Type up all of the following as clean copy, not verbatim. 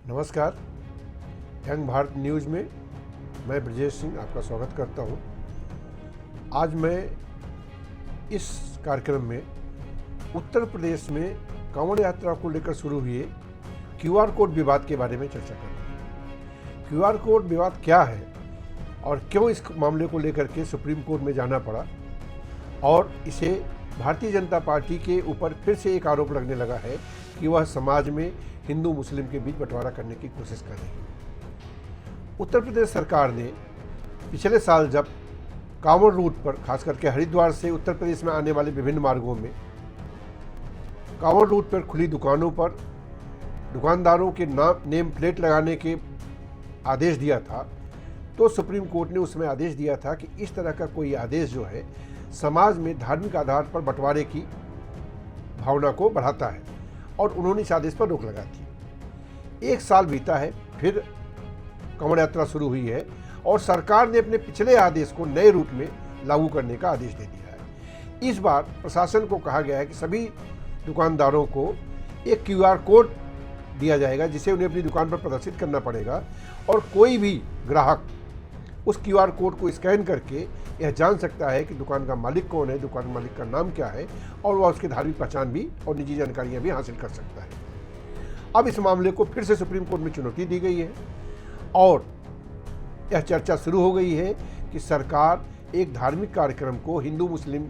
नमस्कार। Young Bharat news में मैं ब्रजेश सिंह आपका स्वागत करता हूं। आज मैं इस कार्यक्रम में उत्तर प्रदेश में कांवड़ यात्रा को लेकर शुरू हुए क्यूआर कोड विवाद के बारे में चर्चा कर रहे हैं। क्यूआर कोड विवाद क्या है और क्यों इस मामले को लेकर के सुप्रीम कोर्ट में जाना पड़ा, और इसे भारतीय जनता पार्टी के ऊपर फिर से एक आरोप लगने लगा है कि वह समाज में हिंदू मुस्लिम के बीच बंटवारा करने की कोशिश कर रही है। उत्तर प्रदेश सरकार ने पिछले साल जब कांवड़ रूट पर, खास करके हरिद्वार से उत्तर प्रदेश में आने वाले विभिन्न मार्गों में कांवड़ रूट पर खुली दुकानों पर दुकानदारों के नेम प्लेट लगाने के आदेश दिया था, तो सुप्रीम कोर्ट ने उसमें आदेश दिया था कि इस तरह का कोई आदेश जो है समाज में धार्मिक आधार पर बंटवारे की भावना को बढ़ाता है, और उन्होंने इस आदेश पर रोक लगा दी। एक साल बीता है, फिर कांवड़ यात्रा शुरू हुई है और सरकार ने अपने पिछले आदेश को नए रूप में लागू करने का आदेश दे दिया है। इस बार प्रशासन को कहा गया है कि सभी दुकानदारों को एक क्यूआर कोड दिया जाएगा जिसे उन्हें अपनी दुकान पर प्रदर्शित करना पड़ेगा, और कोई भी ग्राहक उस क्यूआर कोड को स्कैन करके यह जान सकता है कि दुकान का मालिक कौन है, दुकान मालिक का नाम क्या है, और वह उसकी धार्मिक पहचान भी और निजी जानकारियां भी हासिल कर सकता है। अब इस मामले को फिर से सुप्रीम कोर्ट में चुनौती दी गई है और यह चर्चा शुरू हो गई है कि सरकार एक धार्मिक कार्यक्रम को हिंदू मुस्लिम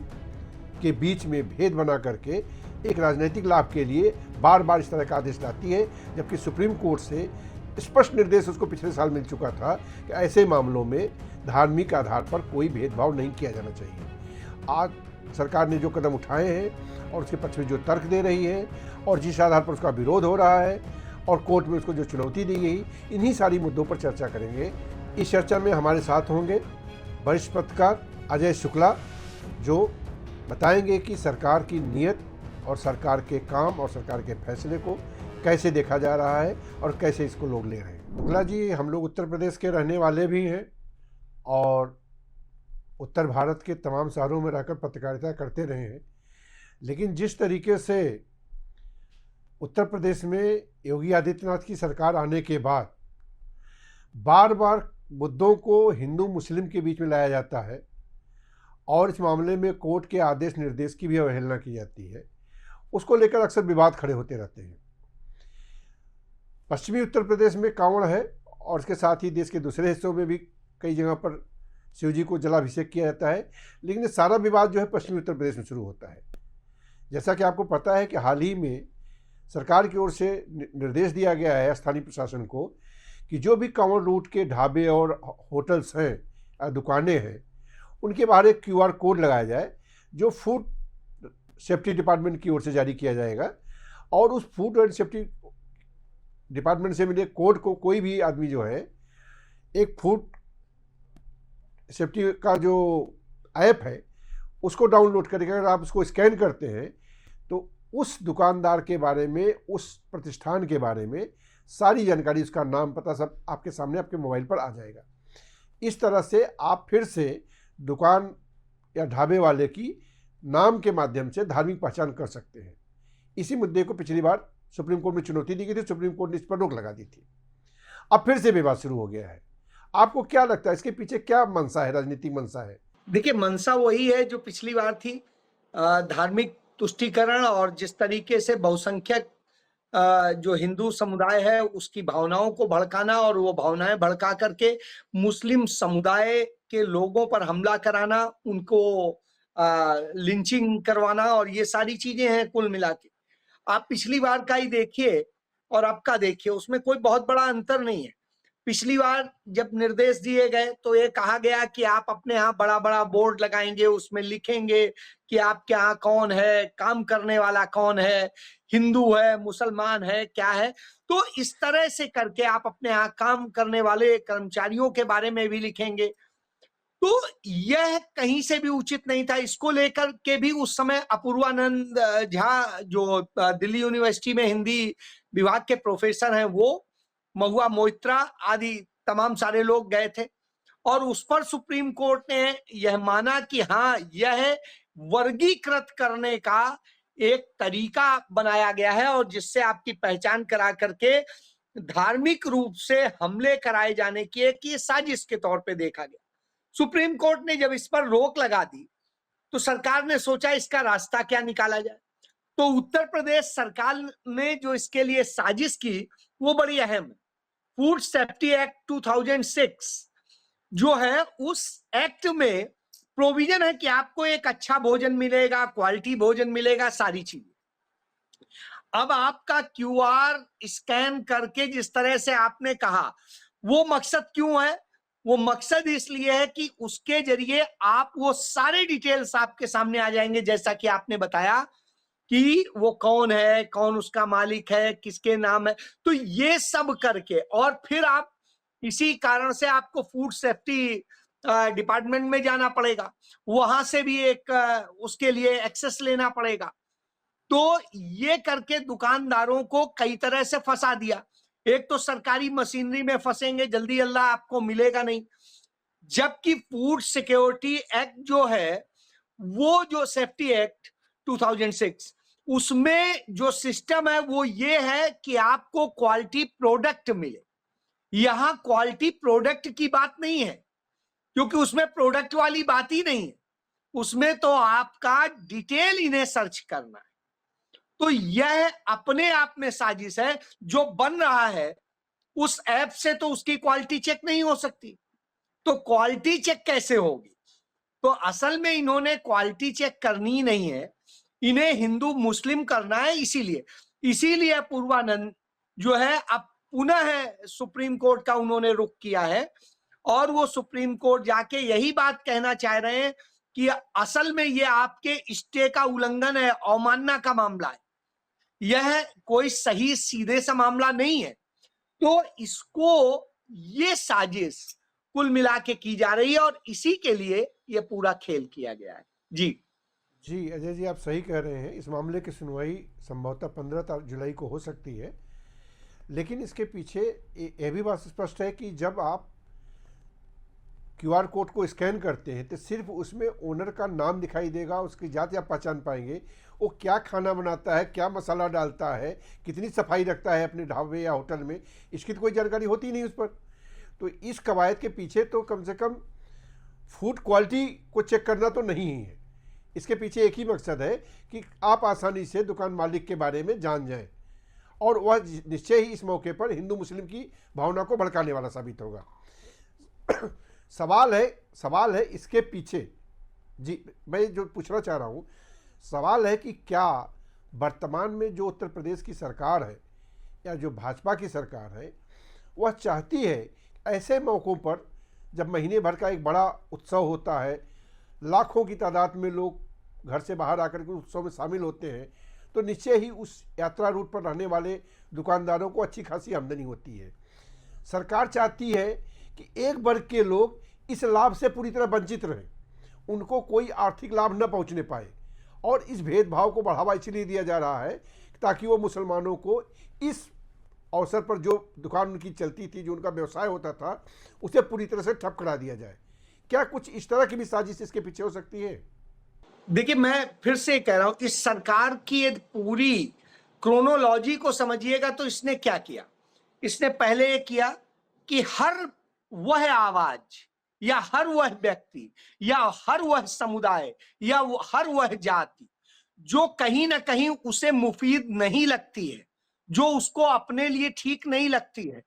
के बीच में भेद बना करके एक राजनीतिक लाभ के लिए बार बार इस तरह का आदेश लाती है, जबकि सुप्रीम कोर्ट से स्पष्ट निर्देश उसको पिछले साल मिल चुका था कि ऐसे मामलों में धार्मिक आधार पर कोई भेदभाव नहीं किया जाना चाहिए। आज सरकार ने जो कदम उठाए हैं और उसके पक्ष में जो तर्क दे रही है और जिस आधार पर उसका विरोध हो रहा है और कोर्ट में उसको जो चुनौती दी गई, इन्हीं सारी मुद्दों पर चर्चा करेंगे। इस चर्चा में हमारे साथ होंगे वरिष्ठ पत्रकार अजय शुक्ला, जो बताएंगे कि सरकार की नीयत और सरकार के काम और सरकार के फैसले को कैसे देखा जा रहा है और कैसे इसको लोग ले रहे हैं। शुक्ला जी, हम लोग उत्तर प्रदेश के रहने वाले भी हैं और उत्तर भारत के तमाम शहरों में रहकर पत्रकारिता करते रहे हैं, लेकिन जिस तरीके से उत्तर प्रदेश में योगी आदित्यनाथ की सरकार आने के बाद बार बार मुद्दों को हिंदू मुस्लिम के बीच में लाया जाता है और इस मामले में कोर्ट के आदेश निर्देश की भी अवहेलना की जाती है, उसको लेकर अक्सर विवाद खड़े होते रहते हैं। पश्चिमी उत्तर प्रदेश में कांवड़ है और इसके साथ ही देश के दूसरे हिस्सों में भी कई जगह पर शिव जी को जलाभिषेक किया जाता है, लेकिन ये सारा विवाद जो है पश्चिमी उत्तर प्रदेश में शुरू होता है। जैसा कि आपको पता है कि हाल ही में सरकार की ओर से निर्देश दिया गया है स्थानीय प्रशासन को कि जो भी कांवड़ रूट के ढाबे और होटल्स हैं, दुकानें हैं, उनके बाहर एक क्यूआर कोड लगाया जाए जो फूड सेफ्टी डिपार्टमेंट की ओर से जारी किया जाएगा, और उस फूड एंड सेफ्टी डिपार्टमेंट से मिले कोड को कोई भी आदमी जो है एक फूड सेफ्टी का जो ऐप है उसको डाउनलोड करके अगर आप उसको स्कैन करते हैं तो उस दुकानदार के बारे में, उस प्रतिष्ठान के बारे में सारी जानकारी, उसका नाम पता सब आपके सामने आपके मोबाइल पर आ जाएगा। इस तरह से आप फिर से दुकान या ढाबे वाले की नाम के माध्यम से धार्मिक पहचान कर सकते हैं। इसी मुद्दे को पिछली बार सुप्रीम कोर्ट में चुनौती दी गई थी, सुप्रीम कोर्ट ने इस पर रोक लगा दी थी। अब फिर से विवाद शुरू हो गया है। आपको क्या लगता है इसके पीछे क्या मंशा है, राजनीतिक मंशा है? देखिए, मंशा वही है जो पिछली बार थी, धार्मिक तुष्टीकरण और जिस तरीके से बहुसंख्यक जो हिंदू समुदाय है उसकी भावनाओं को भड़काना और वो भावनाएं भड़का करके मुस्लिम समुदाय के लोगों पर हमला कराना, उनको लिंचिंग करवाना, और ये सारी चीजें हैं कुल मिला के। आप पिछली बार का ही देखिए और अब का देखिए, उसमें कोई बहुत बड़ा अंतर नहीं है। पिछली बार जब निर्देश दिए गए तो ये कहा गया कि आप अपने यहाँ बड़ा बड़ा बोर्ड लगाएंगे, उसमें लिखेंगे कि आपके यहाँ कौन है, काम करने वाला कौन है, हिंदू है, मुसलमान है, क्या है। तो इस तरह से करके आप अपने यहाँ काम करने वाले कर्मचारियों के बारे में भी लिखेंगे। तो यह कहीं से भी उचित नहीं था। इसको लेकर के भी उस समय अपूर्वानंद झा, जो दिल्ली यूनिवर्सिटी में हिंदी विभाग के प्रोफेसर हैं, वो, महुआ मोइत्रा आदि तमाम सारे लोग गए थे, और उस पर सुप्रीम कोर्ट ने यह माना कि हाँ, यह वर्गीकृत करने का एक तरीका बनाया गया है और जिससे आपकी पहचान करा करके धार्मिक रूप से हमले कराए जाने की एक ये साजिश के तौर पे देखा गया। सुप्रीम कोर्ट ने जब इस पर रोक लगा दी तो सरकार ने सोचा इसका रास्ता क्या निकाला जाए। तो उत्तर प्रदेश सरकार ने जो इसके लिए साजिश की वो बड़ी अहम है। फूड सेफ्टी एक्ट 2006 जो है, उस एक्ट में प्रोविजन है कि आपको एक अच्छा भोजन मिलेगा, क्वालिटी भोजन मिलेगा, सारी चीजें। अब आपका क्यूआर स्कैन करके जिस तरह से आपने कहा, वो मकसद क्यों है? वो मकसद इसलिए है कि उसके जरिए आप वो सारे डिटेल्स आपके सामने आ जाएंगे, जैसा कि आपने बताया कि वो कौन है, कौन उसका मालिक है, किसके नाम है। तो ये सब करके और फिर आप इसी कारण से आपको फूड सेफ्टी डिपार्टमेंट में जाना पड़ेगा, वहां से भी एक उसके लिए एक्सेस लेना पड़ेगा। तो ये करके दुकानदारों को कई तरह से फंसा दिया। एक तो सरकारी मशीनरी में फंसेंगे, जल्दी अल्लाह आपको मिलेगा नहीं। जबकि फूड सिक्योरिटी एक्ट जो है, वो जो सेफ्टी एक्ट 2006, उसमें जो सिस्टम है वो ये है कि आपको क्वालिटी प्रोडक्ट मिले। यहां क्वालिटी प्रोडक्ट की बात नहीं है, क्योंकि उसमें प्रोडक्ट वाली बात ही नहीं है। उसमें तो आपका डिटेल इन्हें सर्च करना है। तो यह अपने आप में साजिश है। जो बन रहा है उस ऐप से तो उसकी क्वालिटी चेक नहीं हो सकती, तो क्वालिटी चेक कैसे होगी? तो असल में इन्होंने क्वालिटी चेक करनी नहीं है, इन्हें हिंदू मुस्लिम करना है। इसीलिए पूर्वानंद जो है अब पुनः सुप्रीम कोर्ट का उन्होंने रुख किया है, और वो सुप्रीम कोर्ट जाके यही बात कहना चाह रहे हैं कि असल में ये आपके स्टे का उल्लंघन है, अवमानना का मामला है, यह कोई सही सीधे सा मामला नहीं है। तो इसको ये साजिश कुल मिला के की जा रही है और इसी के लिए ये पूरा खेल किया गया है। जी जी अजय जी, आप सही कह रहे हैं। इस मामले की सुनवाई संभवतः 15 जुलाई को हो सकती है, लेकिन इसके पीछे यह भी बात स्पष्ट है कि जब आप क्यूआर कोड को स्कैन करते हैं तो सिर्फ उसमें ओनर का नाम दिखाई देगा, उसकी जात आप पहचान पाएंगे, वो क्या खाना बनाता है, क्या मसाला डालता है, कितनी सफाई रखता है अपने ढाबे या होटल में, इसकी तो कोई जानकारी होती नहीं उस पर। तो इस कवायद के पीछे तो कम से कम फूड क्वालिटी को चेक करना तो नहीं ही है। इसके पीछे एक ही मकसद है कि आप आसानी से दुकान मालिक के बारे में जान जाएं, और वह निश्चय ही इस मौके पर हिंदू मुस्लिम की भावना को भड़काने वाला साबित होगा। सवाल है इसके पीछे, जी मैं जो पूछना चाह रहा हूँ, सवाल है कि क्या वर्तमान में जो उत्तर प्रदेश की सरकार है या जो भाजपा की सरकार है, वह चाहती है ऐसे मौक़ों पर जब महीने भर का एक बड़ा उत्सव होता है, लाखों की तादाद में लोग घर से बाहर आकर के उत्सव में शामिल होते हैं, तो निश्चय ही उस यात्रा रूट पर रहने वाले दुकानदारों को अच्छी खासी आमदनी होती है। सरकार चाहती है कि एक वर्ग के लोग इस लाभ से पूरी तरह वंचित रहें, उनको कोई आर्थिक लाभ न पहुंचने पाए, और इस भेदभाव को बढ़ावा इसलिए दिया जा रहा है ताकि वो मुसलमानों को इस अवसर पर जो दुकान उनकी चलती थी, जो उनका व्यवसाय होता था, उसे पूरी तरह से ठप करा दिया जाए। क्या कुछ इस तरह की भी साजिश इसके पीछे हो सकती है? देखिए, मैं फिर से कह रहा हूं, इस सरकार की यदि पूरी क्रोनोलॉजी को समझिएगा तो इसने क्या किया। इसने पहले ये किया कि हर वह आवाज या हर वह व्यक्ति या हर वह समुदाय या हर वह जाति जो कहीं ना कहीं उसे मुफीद नहीं लगती है, जो उसको अपने लिए ठीक नहीं लगती है,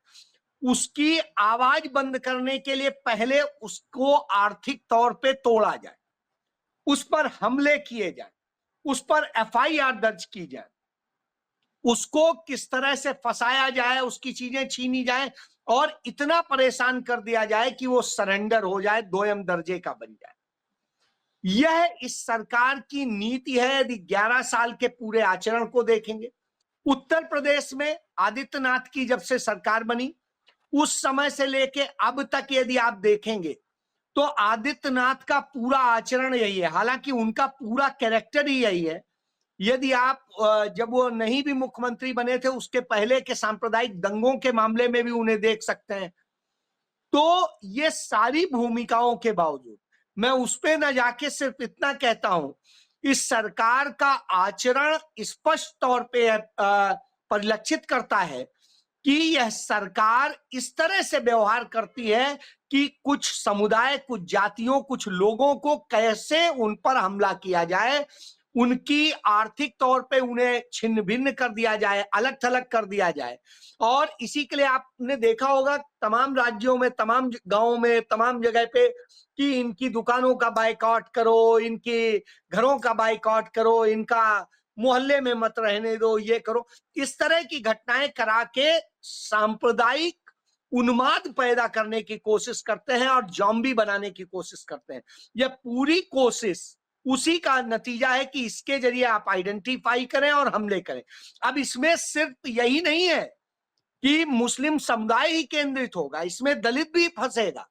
उसकी आवाज बंद करने के लिए पहले उसको आर्थिक तौर पे तोड़ा जाए, उस पर हमले किए जाए, उस पर एफआईआर दर्ज की जाए, उसको किस तरह से फंसाया जाए, उसकी चीजें छीनी जाए और इतना परेशान कर दिया जाए कि वो सरेंडर हो जाए, दोयम दर्जे का बन जाए। यह इस सरकार की नीति है। यदि 11 साल के पूरे आचरण को देखेंगे, उत्तर प्रदेश में आदित्यनाथ की जब से सरकार बनी उस समय से लेके अब तक यदि आप देखेंगे तो आदित्यनाथ का पूरा आचरण यही है। हालांकि उनका पूरा कैरेक्टर ही यही है। यदि आप जब वो नहीं भी मुख्यमंत्री बने थे, उसके पहले के सांप्रदायिक दंगों के मामले में भी उन्हें देख सकते हैं। तो ये सारी भूमिकाओं के बावजूद मैं उस पे न जाके सिर्फ इतना कहता हूं, इस सरकार का आचरण स्पष्ट तौर पे परिलक्षित करता है कि यह सरकार इस तरह से व्यवहार करती है कि कुछ समुदाय, कुछ जातियों, कुछ लोगों को कैसे उन पर हमला किया जाए, उनकी आर्थिक तौर पे उन्हें छिन्न भिन्न कर दिया जाए, अलग थलग कर दिया जाए। और इसी के लिए आपने देखा होगा तमाम राज्यों में, तमाम गांवों में, तमाम जगह पे कि इनकी दुकानों का बायकॉट करो, इनके घरों का बायकॉट करो, इनका मोहल्ले में मत रहने दो, ये करो। इस तरह की घटनाएं करा के सांप्रदायिक उन्माद पैदा करने की कोशिश करते हैं और जॉम्बी बनाने की कोशिश करते हैं। यह पूरी कोशिश उसी का नतीजा है कि इसके जरिए आप आइडेंटिफाई करें और हमले करें। अब इसमें सिर्फ यही नहीं है कि मुस्लिम समुदाय ही केंद्रित होगा, इसमें दलित भी फंसेगा,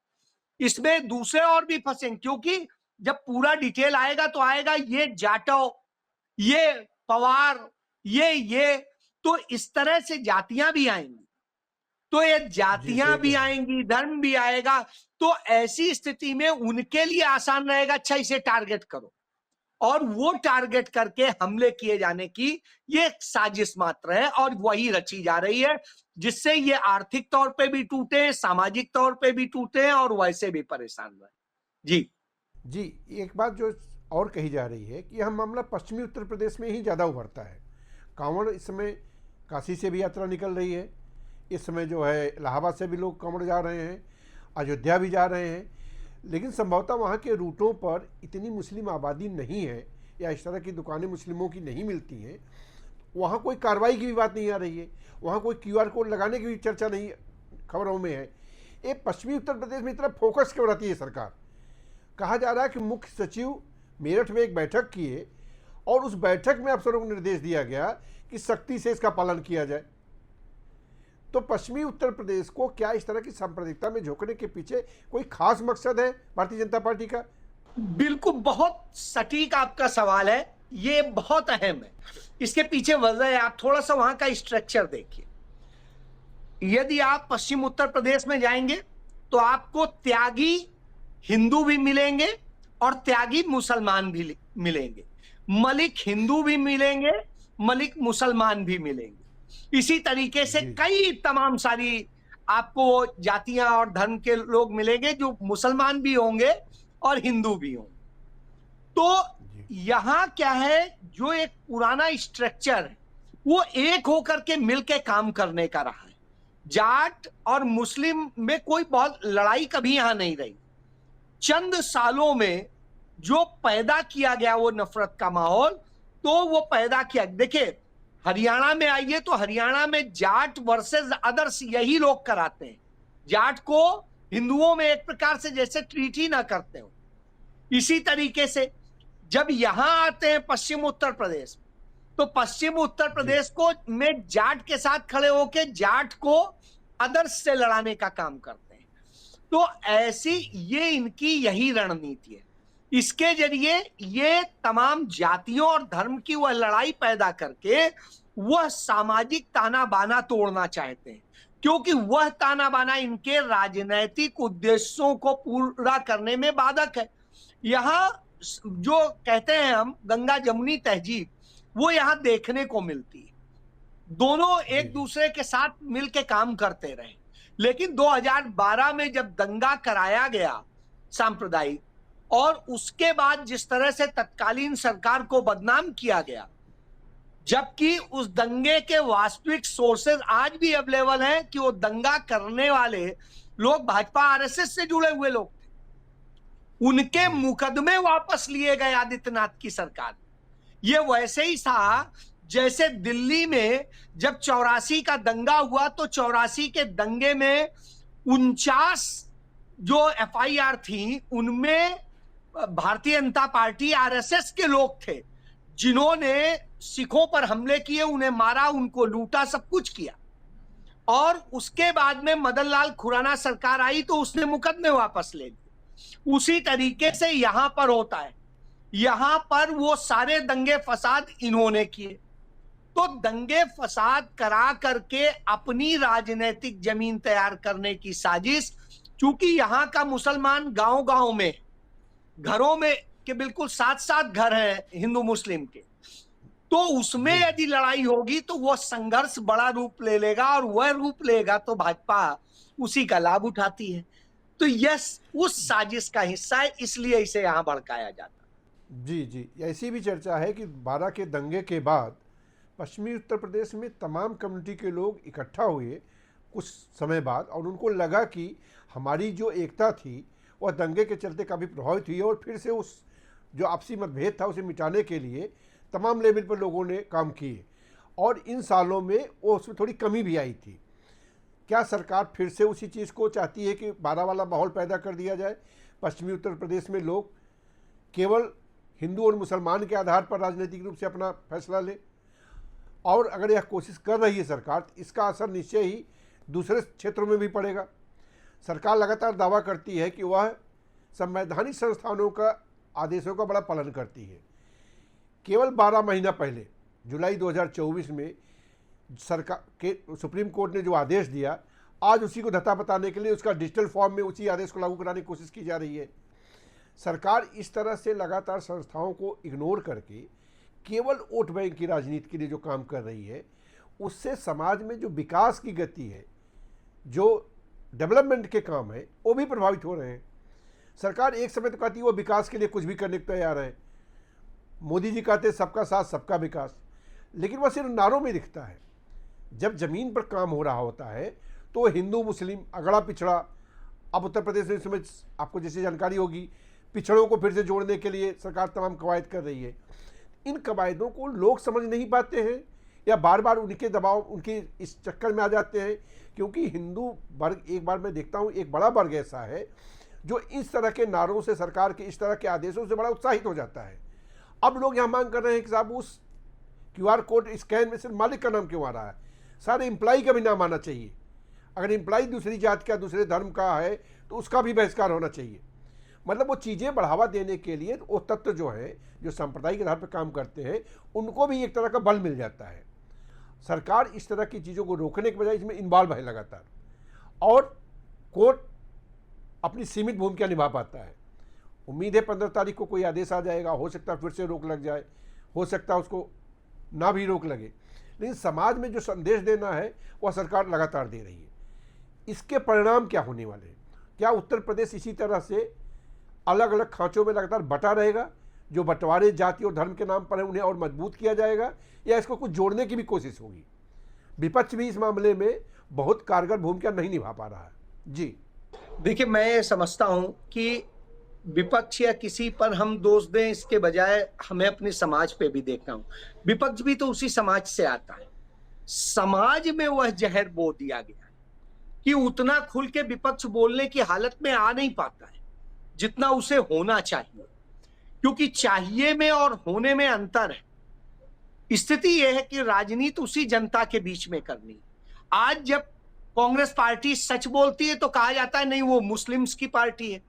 इसमें दूसरे और भी फंसेंगे, क्योंकि जब पूरा डिटेल आएगा तो आएगा ये जाटो, ये पवार, ये तो इस तरह से जातियां भी आएंगी, तो ये जी, जातियां सही भी कह रहे हैं। आएंगी, धर्म भी आएगा। तो ऐसी स्थिति में उनके लिए आसान रहेगा, अच्छा इसे टारगेट करो, और वो टारगेट करके हमले किए जाने की ये एक साजिश मात्र है और वही रची जा रही है, जिससे ये आर्थिक तौर पे भी टूटे, सामाजिक तौर पे भी टूटे और वैसे भी परेशान रहे। जी जी, एक बात जो और कही जा रही है कि यह मामला पश्चिमी उत्तर प्रदेश में ही ज़्यादा उभरता है। कांवड़ इस समय काशी से भी यात्रा निकल रही है, इस समय जो है इलाहाबाद से भी लोग कांवड़ जा रहे हैं, अयोध्या भी जा रहे हैं, लेकिन संभवतः वहाँ के रूटों पर इतनी मुस्लिम आबादी नहीं है या इस तरह की दुकानें मुस्लिमों की नहीं मिलती हैं। वहाँ कोई कार्रवाई की भी बात नहीं आ रही है, वहाँ कोई QR कोड लगाने की भी चर्चा नहीं खबरों में है। ये पश्चिमी उत्तर प्रदेश में इतना फोकस क्यों रहती है सरकार? कहा जा रहा है कि मुख्य सचिव मेरठ में एक बैठक किए और उस बैठक में अफसरों को निर्देश दिया गया कि सख्ती से इसका पालन किया जाए। तो पश्चिमी उत्तर प्रदेश को क्या इस तरह की सांप्रदायिकता में झोंकने के पीछे कोई खास मकसद है भारतीय जनता पार्टी का? बिल्कुल, बहुत सटीक आपका सवाल है, ये बहुत अहम है। इसके पीछे वजह है, आप थोड़ा सा वहां का स्ट्रक्चर देखिए। यदि आप पश्चिम उत्तर प्रदेश में जाएंगे तो आपको त्यागी हिंदू भी मिलेंगे और त्यागी मुसलमान भी मिलेंगे, मलिक हिंदू भी मिलेंगे, मलिक मुसलमान भी मिलेंगे। इसी तरीके से कई तमाम सारी आपको जातियां और धर्म के लोग मिलेंगे जो मुसलमान भी होंगे और हिंदू भी होंगे। तो यहां क्या है, जो एक पुराना स्ट्रक्चर है वो एक होकर के मिलके काम करने का रहा है। जाट और मुस्लिम में कोई बहुत लड़ाई कभी यहां नहीं रही। चंद सालों में जो पैदा किया गया वो नफरत का माहौल, तो वो पैदा किया। देखिए हरियाणा में आइए तो हरियाणा में जाट वर्सेस अदर्स यही लोग कराते हैं। जाट को हिंदुओं में एक प्रकार से जैसे ट्रीट ही ना करते हो। इसी तरीके से जब यहां आते हैं पश्चिम उत्तर प्रदेश, तो पश्चिम उत्तर प्रदेश को में जाट के साथ खड़े होके जाट को अदर्स से लड़ाने का काम करते हैं। तो ऐसी ये इनकी यही रणनीति है। इसके जरिए ये तमाम जातियों और धर्म की वह लड़ाई पैदा करके वह सामाजिक ताना बाना तोड़ना चाहते हैं, क्योंकि वह ताना बाना इनके राजनीतिक उद्देश्यों को पूरा करने में बाधक है। यहां जो कहते हैं हम गंगा जमुनी तहजीब, वो यहां देखने को मिलती है। दोनों एक दूसरे के साथ मिलकर काम करते रहे, लेकिन 2012 में जब दंगा कराया गया सांप्रदायिक, और उसके बाद जिस तरह से तत्कालीन सरकार को बदनाम किया गया, जबकि उस दंगे के वास्तविक सोर्सेज आज भी अवेलेबल हैं कि वो दंगा करने वाले लोग भाजपा आरएसएस से जुड़े हुए लोग थे। उनके मुकदमे वापस लिए गए आदित्यनाथ की सरकार। ये वैसे ही था जैसे दिल्ली में जब 84 का दंगा हुआ, तो 84 के दंगे में 49 जो FIR थी उनमें भारतीय जनता पार्टी आरएसएस के लोग थे, जिन्होंने सिखों पर हमले किए, उन्हें मारा, उनको लूटा, सब कुछ किया। और उसके बाद में मदन लाल खुराना सरकार आई तो उसने मुकदमे वापस ले लिए। उसी तरीके से यहां पर होता है, यहां पर वो सारे दंगे फसाद इन्होंने किए। तो दंगे फसाद करा करके अपनी राजनीतिक जमीन तैयार करने की साजिश, चूंकि यहां का मुसलमान गांव-गांव में, घरों में के बिल्कुल साथ साथ घर हैं हिंदू मुस्लिम के, तो उसमें यदि लड़ाई होगी तो वह संघर्ष बड़ा रूप ले लेगा, और वह रूप लेगा तो भाजपा उसी का लाभ उठाती है। तो यह उस साजिश का हिस्सा है, इसलिए इसे यहां भड़काया जाता है। जी जी, ऐसी भी चर्चा है कि 12 के दंगे के बाद पश्चिमी उत्तर प्रदेश में तमाम कम्युनिटी के लोग इकट्ठा हुए कुछ समय बाद, और उनको लगा कि हमारी जो एकता थी वह दंगे के चलते काफ़ी प्रभावित हुई है, और फिर से उस जो आपसी मतभेद था उसे मिटाने के लिए तमाम लेवल पर लोगों ने काम किए, और इन सालों में वो उसमें थोड़ी कमी भी आई थी। क्या सरकार फिर से उसी चीज़ को चाहती है कि 12 वाला माहौल पैदा कर दिया जाए, पश्चिमी उत्तर प्रदेश में लोग केवल हिंदू और मुसलमान के आधार पर राजनीतिक रूप से अपना फैसला ले? और अगर यह कोशिश कर रही है सरकार, तो इसका असर निश्चय ही दूसरे क्षेत्रों में भी पड़ेगा। सरकार लगातार दावा करती है कि वह संवैधानिक संस्थानों का आदेशों का बड़ा पालन करती है। केवल 12 महीना पहले जुलाई 2024 में सरकार के सुप्रीम कोर्ट ने जो आदेश दिया, आज उसी को धत्ता बताने के लिए उसका डिजिटल फॉर्म में उसी आदेश को लागू कराने की कोशिश की जा रही है। सरकार इस तरह से लगातार संस्थाओं को इग्नोर करके केवल वोट बैंक की राजनीति के लिए जो काम कर रही है, उससे समाज में जो विकास की गति है, जो डेवलपमेंट के काम है, वो भी प्रभावित हो रहे हैं। सरकार एक समय तो कहती है वो विकास के लिए कुछ भी करने को तैयार है। मोदी जी कहते सबका साथ सबका विकास, लेकिन वह सिर्फ नारों में दिखता है। जब ज़मीन पर काम हो रहा होता है तो हिंदू मुस्लिम अगड़ा पिछड़ा, अब उत्तर प्रदेश में इस समय आपको जैसे जानकारी होगी, पिछड़ों को फिर से जोड़ने के लिए सरकार तमाम कवायद कर रही है। इन कवायदों को लोग समझ नहीं पाते हैं, या बार बार उनके दबाव, उनके इस चक्कर में आ जाते हैं, क्योंकि हिंदू वर्ग, एक बार मैं देखता हूँ एक बड़ा वर्ग ऐसा है जो इस तरह के नारों से, सरकार के इस तरह के आदेशों से बड़ा उत्साहित हो जाता है। अब लोग यहाँ मांग कर रहे हैं कि साहब उस QR कोड स्कैन में सिर्फ मालिक का नाम क्यों आ रहा है, सारे एम्प्लॉई का भी नाम आना चाहिए। अगर एम्प्लॉई दूसरी जात का, दूसरे धर्म का है तो उसका भी बहिष्कार होना चाहिए। मतलब वो चीज़ें बढ़ावा देने के लिए वो तत्व जो हैं, जो सांप्रदायिक आधार पर काम करते हैं, उनको भी एक तरह का बल मिल जाता है। सरकार इस तरह की चीज़ों को रोकने के बजाय इसमें इन्वॉल्व है लगातार, और कोर्ट अपनी सीमित भूमिका निभा पाता है। उम्मीद है 15 तारीख को कोई आदेश आ जाएगा, हो सकता है फिर से रोक लग जाए, हो सकता है उसको ना भी रोक लगे, लेकिन समाज में जो संदेश देना है वह सरकार लगातार दे रही है। इसके परिणाम क्या होने वाले हैं? क्या उत्तर प्रदेश इसी तरह से अलग अलग खांचों में लगातार बटा रहेगा, जो बंटवारे जाति और धर्म के नाम पर है उन्हें और मजबूत किया जाएगा, या इसको कुछ जोड़ने की भी कोशिश होगी? विपक्ष भी इस मामले में बहुत कारगर भूमिका नहीं निभा पा रहा है। जी देखिए, मैं ये समझता हूं कि विपक्ष या किसी पर हम दोष दें, इसके बजाय हमें अपने समाज पे भी देखना हो। विपक्ष भी तो उसी समाज से आता है। समाज में वह जहर बो दिया गया है कि उतना खुल के विपक्ष बोलने की हालत में आ नहीं पाता है जितना उसे होना चाहिए, क्योंकि चाहिए में और होने में अंतर है। स्थिति यह है कि राजनीति उसी जनता के बीच में करनी है। आज जब कांग्रेस पार्टी सच बोलती है तो कहा जाता है नहीं वो मुस्लिम्स की पार्टी है,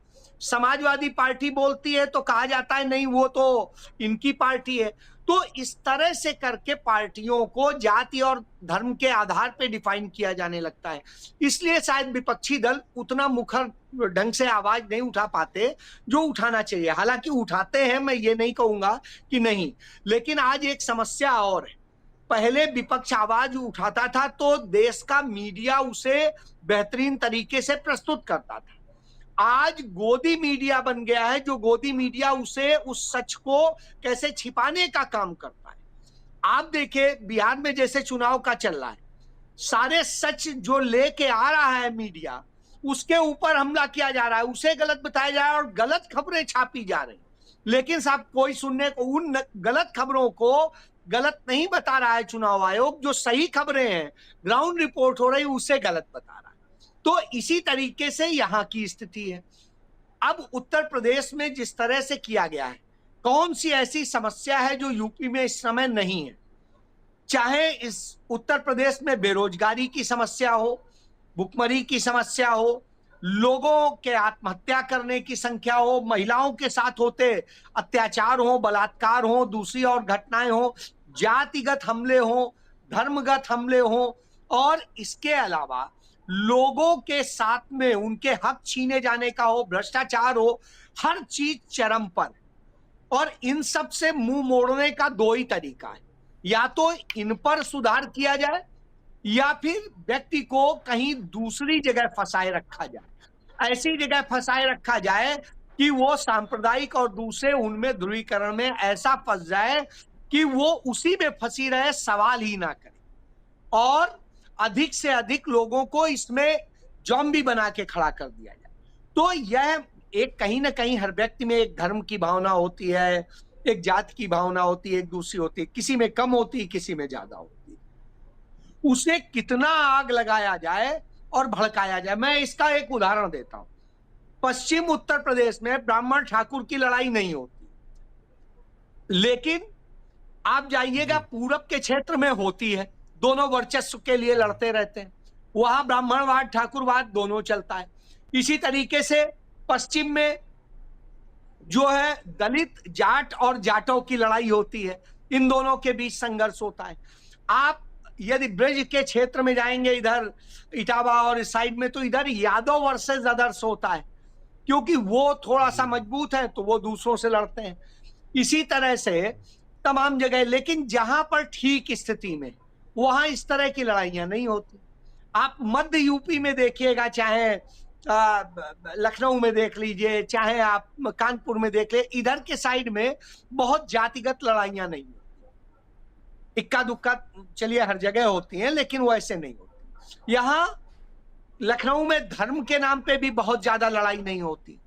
समाजवादी पार्टी बोलती है तो कहा जाता है नहीं वो तो इनकी पार्टी है। तो इस तरह से करके पार्टियों को जाति और धर्म के आधार पर डिफाइन किया जाने लगता है। इसलिए शायद विपक्षी दल उतना मुखर ढंग से आवाज नहीं उठा पाते जो उठाना चाहिए। हालांकि उठाते हैं, मैं ये नहीं कहूंगा कि नहीं, लेकिन आज एक समस्या और है। पहले विपक्ष आवाज उठाता था तो देश का मीडिया उसे बेहतरीन तरीके से प्रस्तुत करता था। आज गोदी मीडिया बन गया है, जो गोदी मीडिया उसे, उस सच को कैसे छिपाने का काम करता है। आप देखिए बिहार में जैसे चुनाव का चल रहा है, सारे सच जो लेके आ रहा है मीडिया, उसके ऊपर हमला किया जा रहा है, उसे गलत बताया जा रहा है और गलत खबरें छापी जा रही। लेकिन साहब कोई सुनने को, उन गलत खबरों को गलत नहीं बता रहा है चुनाव आयोग। जो सही खबरें हैं, ग्राउंड रिपोर्ट हो रही, उसे गलत बता रहा है। तो इसी तरीके से यहाँ की स्थिति है। अब उत्तर प्रदेश में जिस तरह से किया गया है, कौन सी ऐसी समस्या है जो यूपी में इस समय नहीं है? चाहे इस उत्तर प्रदेश में बेरोजगारी की समस्या हो, भुखमरी की समस्या हो, लोगों के आत्महत्या करने की संख्या हो, महिलाओं के साथ होते अत्याचार हो, बलात्कार हो, दूसरी और घटनाएं हो, जातिगत हमले हो, धर्मगत हमले हो, और इसके अलावा लोगों के साथ में उनके हक छीने जाने का हो, भ्रष्टाचार हो, हर चीज चरम पर। और इन सब से मुंह मोड़ने का दो ही तरीका है, या तो इन पर सुधार किया जाए या फिर व्यक्ति को कहीं दूसरी जगह फंसाए रखा जाए, ऐसी जगह फंसाए रखा जाए कि वो सांप्रदायिक और दूसरे उनमें ध्रुवीकरण में ऐसा फंस जाए कि वो उसी में फंसी रहे, सवाल ही ना करे, और अधिक से अधिक लोगों को इसमें जॉम्बी बना के खड़ा कर दिया जाए। तो यह एक कहीं ना कहीं हर व्यक्ति में एक धर्म की भावना होती है, एक जाति की भावना होती है, एक दूसरी होती है, किसी में कम होती है, किसी में ज्यादा होती है। उसे कितना आग लगाया जाए और भड़काया जाए। मैं इसका एक उदाहरण देता हूं। पश्चिम उत्तर प्रदेश में ब्राह्मण ठाकुर की लड़ाई नहीं होती, लेकिन आप जाइएगा पूरब के क्षेत्र में होती है। दोनों वर्चस्व के लिए लड़ते रहते हैं, वहां ब्राह्मणवाद ठाकुरवाद दोनों चलता है। इसी तरीके से पश्चिम में जो है दलित जाट और जाटों की लड़ाई होती है, इन दोनों के बीच संघर्ष होता है। आप यदि ब्रज के क्षेत्र में जाएंगे, इधर इटावा और इस साइड में, तो इधर यादव वर्सेस अदर्स होता है, क्योंकि वो थोड़ा सा मजबूत है तो वो दूसरों से लड़ते हैं। इसी तरह से तमाम जगह, लेकिन जहां पर ठीक स्थिति में वहां इस तरह की लड़ाइयां नहीं होती। आप मध्य यूपी में देखिएगा, चाहे लखनऊ में देख लीजिए, चाहे आप कानपुर में देख ले, इधर के साइड में बहुत जातिगत लड़ाइयां नहीं होती। इक्का दुक्का चलिए हर जगह होती हैं, लेकिन वो ऐसे नहीं होती। यहां लखनऊ में धर्म के नाम पे भी बहुत ज्यादा लड़ाई नहीं होती।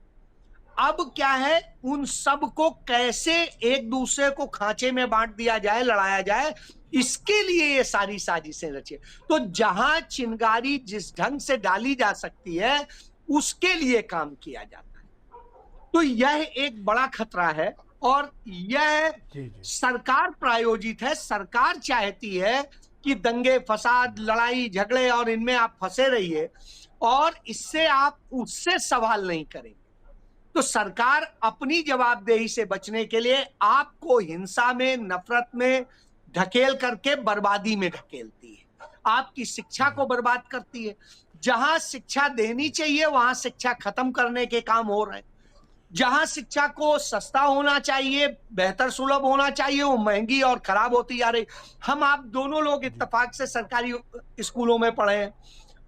अब क्या है, उन सब को कैसे एक दूसरे को खांचे में बांट दिया जाए, लड़ाया जाए, इसके लिए ये सारी साजिशें रची। तो जहां चिंगारी जिस ढंग से डाली जा सकती है उसके लिए काम किया जाता है। तो यह एक बड़ा खतरा है और यह सरकार प्रायोजित है। सरकार चाहती है कि दंगे फसाद लड़ाई झगड़े और इनमें आप फंसे रहिए और इससे आप उससे सवाल नहीं करेंगे। तो सरकार अपनी जवाबदेही से बचने के लिए आपको हिंसा में, नफरत में ढकेल करके बर्बादी में ढकेलती है, आपकी शिक्षा को बर्बाद करती है। जहां शिक्षा देनी चाहिए वहां शिक्षा खत्म करने के काम हो रहे हैं। जहां शिक्षा को सस्ता होना चाहिए, बेहतर सुलभ होना चाहिए, वो महंगी और खराब होती जा रही। हम आप दोनों लोग इत्तेफाक से सरकारी स्कूलों में पढ़े हैं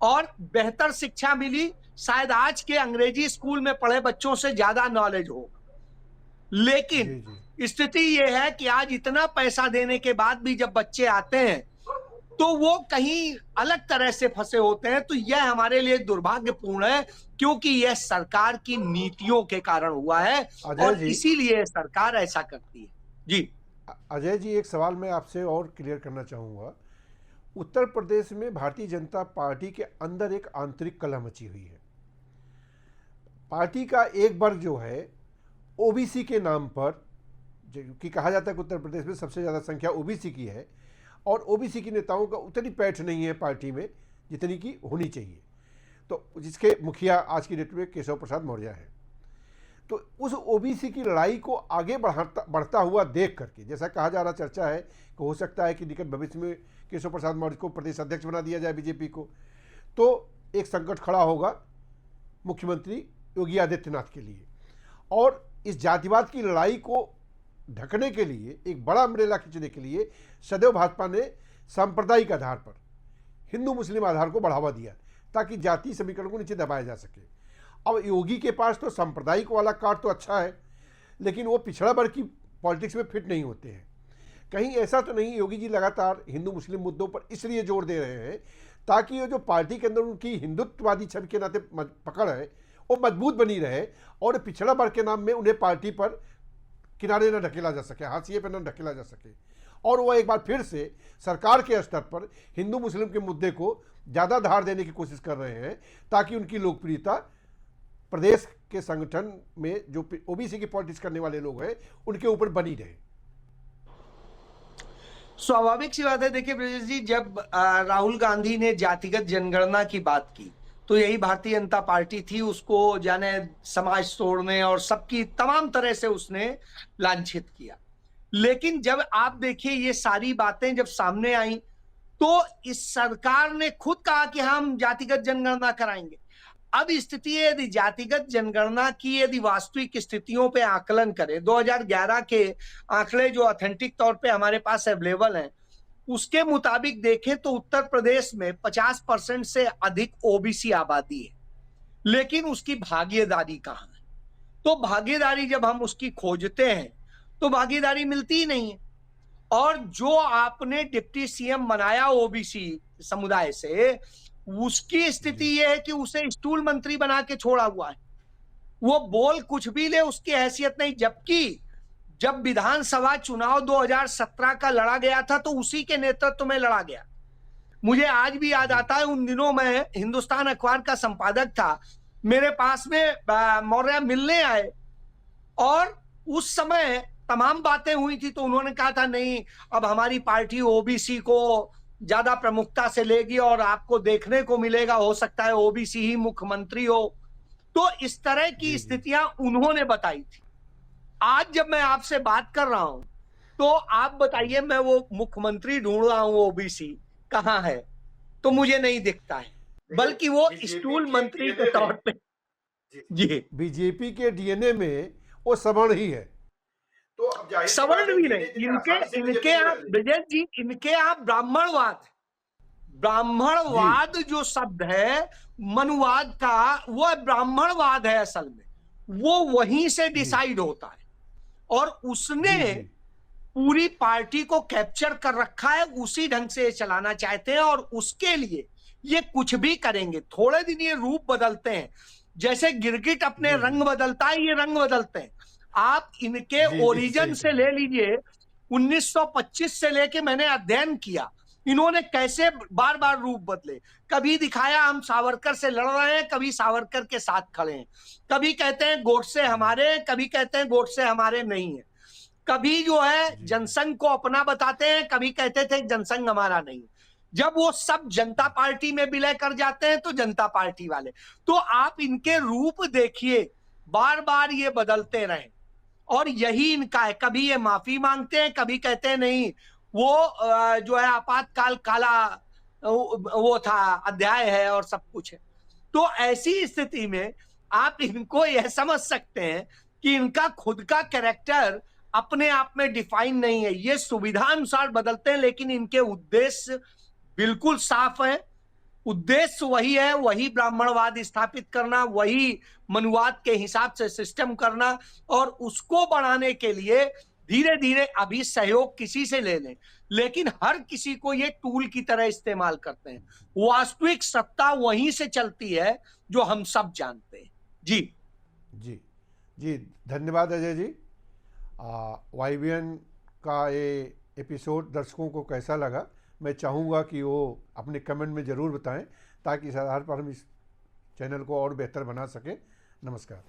और बेहतर शिक्षा मिली, शायद आज के अंग्रेजी स्कूल में पढ़े बच्चों से ज्यादा नॉलेज हो। लेकिन स्थिति यह है कि आज इतना पैसा देने के बाद भी जब बच्चे आते हैं तो वो कहीं अलग तरह से फंसे होते हैं। तो यह हमारे लिए दुर्भाग्यपूर्ण है, क्योंकि यह सरकार की नीतियों के कारण हुआ है और इसीलिए सरकार ऐसा करती है। जी अजय जी, एक सवाल मैं आपसे और क्लियर करना चाहूँगा। उत्तर प्रदेश में भारतीय जनता पार्टी के अंदर एक आंतरिक कलह मची हुई है। पार्टी का एक वर्ग जो है ओबीसी के नाम पर, कि कहा जाता है कि उत्तर प्रदेश में सबसे ज़्यादा संख्या ओबीसी की है और ओबीसी के नेताओं का उतनी पैठ नहीं है पार्टी में जितनी की होनी चाहिए, तो जिसके मुखिया आज की डेट में केशव प्रसाद मौर्य हैं। तो उस ओबीसी की लड़ाई को आगे बढ़ता हुआ देख करके, जैसा कहा जा रहा, चर्चा है कि हो सकता है कि निकट भविष्य में केशव प्रसाद मौर्य को प्रदेश अध्यक्ष बना दिया जाए बीजेपी को, तो एक संकट खड़ा होगा मुख्यमंत्री योगी आदित्यनाथ के लिए। और इस जातिवाद की लड़ाई को ढकने के लिए, एक बड़ा अम्ब्रेला खींचने के लिए सदैव भाजपा ने सांप्रदायिक आधार पर, हिंदू मुस्लिम आधार को बढ़ावा दिया ताकि जाति समीकरण को नीचे दबाया जा सके। अब योगी के पास तो सांप्रदायिक वाला कार्ड तो अच्छा है, लेकिन वो पिछड़ा वर्ग की पॉलिटिक्स में फिट नहीं होते हैं। कहीं ऐसा तो नहीं योगी जी लगातार हिंदू मुस्लिम मुद्दों पर इसलिए जोर दे रहे हैं ताकि ये जो पार्टी के अंदर उनकी हिंदुत्ववादी छवि के नाते पकड़ है वो मजबूत बनी रहे और पिछड़ा वर्ग के नाम में उन्हें पार्टी पर किनारे न ढकेला जा सके, हाशिए पर न ढकेला जा सके, और वो एक बार फिर से सरकार के स्तर पर हिंदू मुस्लिम के मुद्दे को ज़्यादा धार देने की कोशिश कर रहे हैं ताकि उनकी लोकप्रियता प्रदेश के संगठन में जो ओबीसी की पॉलिटिक्स करने वाले लोग हैं उनके ऊपर बनी रहे। स्वाभाविक सी बात है। देखिए ब्रजेश जी, जब राहुल गांधी ने जातिगत जनगणना की बात की तो यही भारतीय जनता पार्टी थी, उसको जाने समाज तोड़ने और सबकी तमाम तरह से उसने लांछित किया। लेकिन जब आप देखिए ये सारी बातें जब सामने आई तो इस सरकार ने खुद कहा कि हम जातिगत जनगणना कराएंगे। अब स्थिति है, यदि जातिगत जनगणना की यदि वास्तविक स्थितियों पे आकलन करें, 2011 के आंकड़े जो ऑथेंटिक तौर पे हमारे पास अवेलेबल हैं, उसके मुताबिक देखें तो उत्तर प्रदेश में 50% से अधिक ओबीसी आबादी है, लेकिन उसकी भागीदारी कहाँ है? तो भागीदारी जब हम उसकी खोजते हैं तो भागीदारी मिलती ही नहीं है। और जो आपने डिप्टी सीएम बनाया ओबीसी समुदाय से, उसकी स्थिति यह है कि उसे स्टूल मंत्री बना के छोड़ा हुआ है। वो बोल कुछ भी ले, उसकी हैसियत नहीं। जबकि जब विधानसभा चुनाव 2017 का लड़ा गया था तो उसी के नेतृत्व में लड़ा गया। मुझे आज भी याद आता है, उन दिनों में हिंदुस्तान अखबार का संपादक था, मेरे पास में मौर्य मिलने आए और उस समय तमाम बातें हुई थी। तो उन्होंने कहा था नहीं, अब हमारी पार्टी ओबीसी को ज्यादा प्रमुखता से लेगी और आपको देखने को मिलेगा, हो सकता है ओबीसी ही मुख्यमंत्री हो। तो इस तरह की स्थितियां उन्होंने बताई थी। आज जब मैं आपसे बात कर रहा हूं तो आप बताइए, मैं वो मुख्यमंत्री ढूंढ रहा हूं, ओबीसी कहां है? तो मुझे नहीं दिखता है, बल्कि वो स्टूल मंत्री के तौर पे। जी, बीजेपी के डीएनए में वो सवर्ण ही है। तो अब जाहिर सी बात सवर्ण है, भी धीरे नहीं, धीरे इनके आसानी से इनके बीजेपी आप बदल ब्रजेश जी, इनके आप ब्राह्मणवाद जो शब्द है मनुवाद का, वो ब्राह्मणवाद है असल में। वो वहीं से डिसाइड होता है और उसने जी, जी, पूरी पार्टी को कैप्चर कर रखा है, उसी ढंग से चलाना चाहते हैं और उसके लिए ये कुछ भी करेंगे। थोड़े दिन ये रूप बदलते हैं, जैसे गिरगिट अपने जी, रंग बदलता है, ये रंग बदलते हैं। आप इनके जी, जी, ओरिजिन सही से कहा। ले लीजिए, 1925 से लेके मैंने अध्ययन किया, इन्होंने कैसे बार बार रूप बदले। कभी दिखाया हम सावरकर से लड़ रहे हैं, कभी सावरकर के साथ खड़े हैं, कभी कहते हैं गोडसे हमारे हैं, कभी कहते हैं गोडसे हमारे नहीं है, कभी जो है जी, जनसंघ को अपना बताते हैं, कभी कहते थे जनसंघ हमारा नहीं। जब वो सब जनता पार्टी में विलय कर जाते हैं तो जनता पार्टी वाले। तो आप इनके रूप देखिए, बार बार ये बदलते रहे और यही इनका है। कभी ये माफी मांगते हैं, कभी कहते हैं नहीं, वो जो है आपातकाल काला वो था अध्याय है और सब कुछ है। तो ऐसी स्थिति में आप इनको यह समझ सकते हैं कि इनका खुद का कैरेक्टर अपने आप में डिफाइन नहीं है। ये सुविधा अनुसार बदलते हैं, लेकिन इनके उद्देश्य बिल्कुल साफ है। उद्देश्य वही है, वही ब्राह्मणवाद स्थापित करना, वही मनुवाद के हिसाब से सिस्टम करना, और उसको बढ़ाने के लिए धीरे धीरे अभी सहयोग किसी से ले लें, लेकिन हर किसी को ये टूल की तरह इस्तेमाल करते हैं। वास्तविक सत्ता वहीं से चलती है जो हम सब जानते हैं। जी जी, जी, धन्यवाद अजय जी। YBN का ये एपिसोड दर्शकों को कैसा लगा, मैं चाहूँगा कि वो अपने कमेंट में ज़रूर बताएं, ताकि इस आधार पर हम इस चैनल को और बेहतर बना सकें। नमस्कार।